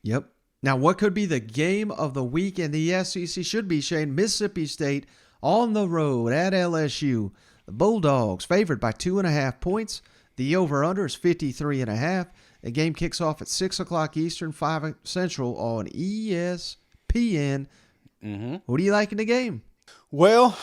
Yep. Now, what could be the game of the week in the SEC should be, Shane, Mississippi State on the road at LSU. The Bulldogs favored by 2.5 points. The over-under is 53.5. The game kicks off at 6 o'clock Eastern, 5 Central on ESPN. Who do you like in the game? Well,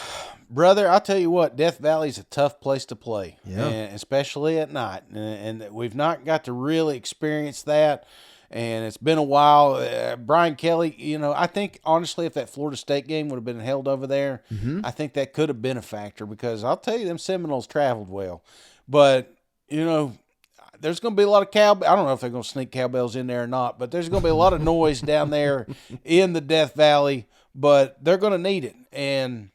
brother, I'll tell you what, Death Valley's a tough place to play, Yeah. and especially at night. And we've not got to really experience that, and it's been a while. Brian Kelly, I think, honestly, if that Florida State game would have been held over there, I think that could have been a factor because I'll tell you, them Seminoles traveled well. But, there's going to be a lot of cowbell. I don't know if they're going to sneak cowbells in there or not, but there's going to be a lot of noise down there in the Death Valley, but they're going to need it. And,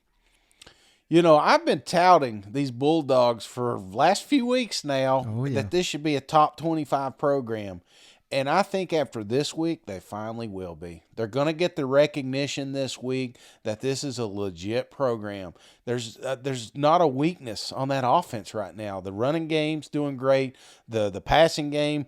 I've been touting these Bulldogs for the last few weeks now that this should be a top 25 program. And I think after this week, they finally will be. They're going to get the recognition this week that this is a legit program. There's not a weakness on that offense right now. The running game's doing great. The passing game,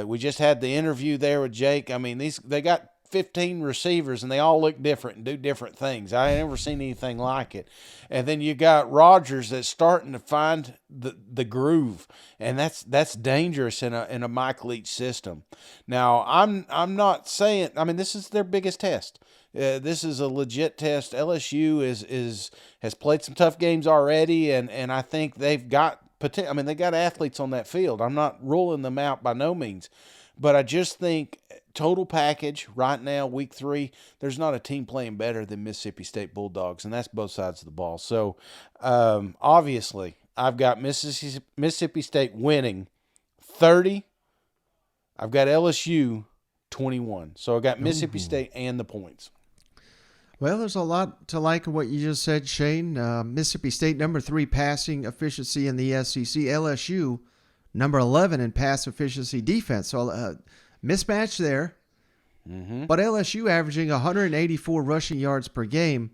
we just had the interview there with Jake. I mean, they got 15 receivers, and they all look different and do different things. I ain't never seen anything like it. And then you got Rodgers that's starting to find the groove, and that's dangerous in a Mike Leach system. Now, I'm not saying. I mean, this is their biggest test. This is a legit test. LSU has played some tough games already, and I think they've got potential. I mean, they got athletes on that field. I'm not ruling them out by no means, but I just think total package right now, week 3, there's not a team playing better than Mississippi State Bulldogs, and that's both sides of the ball. So, obviously, I've got Mississippi State winning 30. I've got LSU 21. So, I've got Mississippi State and the points. Well, there's a lot to like in what you just said, Shane. Mississippi State, number 3 passing efficiency in the SEC. LSU, number 11 in pass efficiency defense. So, mismatch there. But LSU averaging 184 rushing yards per game.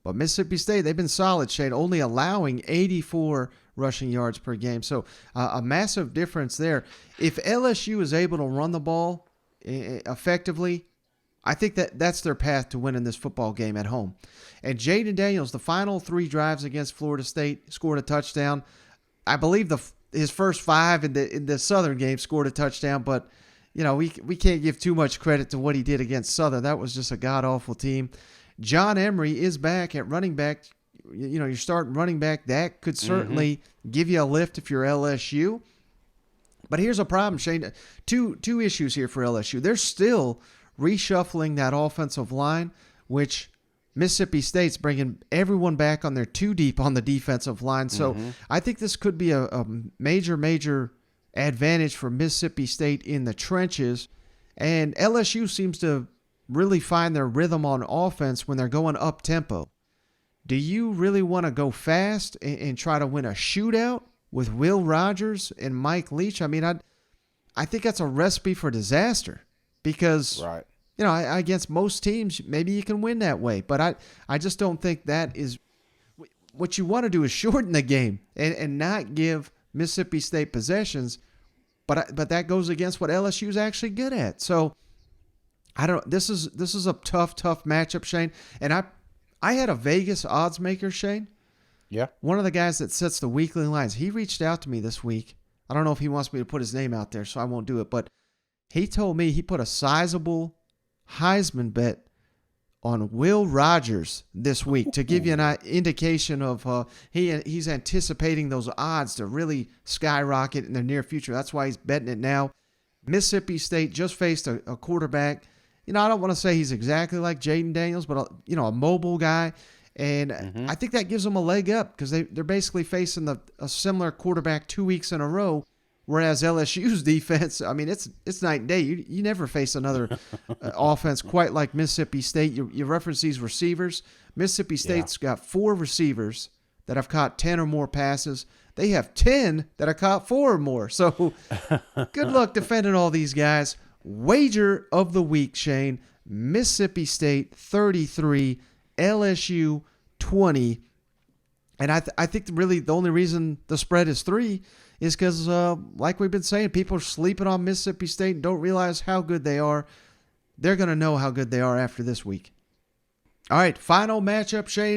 But Mississippi State, they've been solid, Shane, only allowing 84 rushing yards per game. So a massive difference there. If LSU is able to run the ball effectively, I think that's their path to winning this football game at home. And Jaden Daniels, the final 3 drives against Florida State, scored a touchdown. I believe his first 5 in the Southern game scored a touchdown, but we can't give too much credit to what he did against Southern. That was just a god-awful team. John Emery is back at running back. You're starting running back. That could certainly give you a lift if you're LSU. But here's a problem, Shane. Two issues here for LSU. They're still reshuffling that offensive line, which Mississippi State's bringing everyone back on their 2 deep on the defensive line. So I think this could be a major advantage for Mississippi State in the trenches. And LSU seems to really find their rhythm on offense when they're going up tempo. Do you really want to go fast and try to win a shootout with Will Rogers and Mike Leach? I mean, I think that's a recipe for disaster because, against most teams, maybe you can win that way. But I just don't think that is what you want to do is shorten the game and not give Mississippi State possessions, but that goes against what LSU is actually good at. So I don't. This is a tough matchup, Shane. And I had a Vegas odds maker, Shane. Yeah. One of the guys that sets the weekly lines. He reached out to me this week. I don't know if he wants me to put his name out there, so I won't do it. But he told me he put a sizable Heisman bet on Will Rogers this week to give you an indication of he's anticipating those odds to really skyrocket in the near future. That's why he's betting it now. Mississippi State just faced a quarterback. I don't want to say he's exactly like Jaden Daniels, but a mobile guy. And I think that gives them a leg up because they're basically facing a similar quarterback 2 weeks in a row. Whereas LSU's defense, I mean, it's night and day. You never face another offense quite like Mississippi State. You reference these receivers. Mississippi State's got 4 receivers that have caught 10 or more passes. They have 10 that have caught 4 or more. So good luck defending all these guys. Wager of the week, Shane. Mississippi State 33, LSU 20. And I think really the only reason the spread is 3 is because, like we've been saying, people are sleeping on Mississippi State and don't realize how good they are. they're going to know how good they are after this week. All right, final matchup, Shane.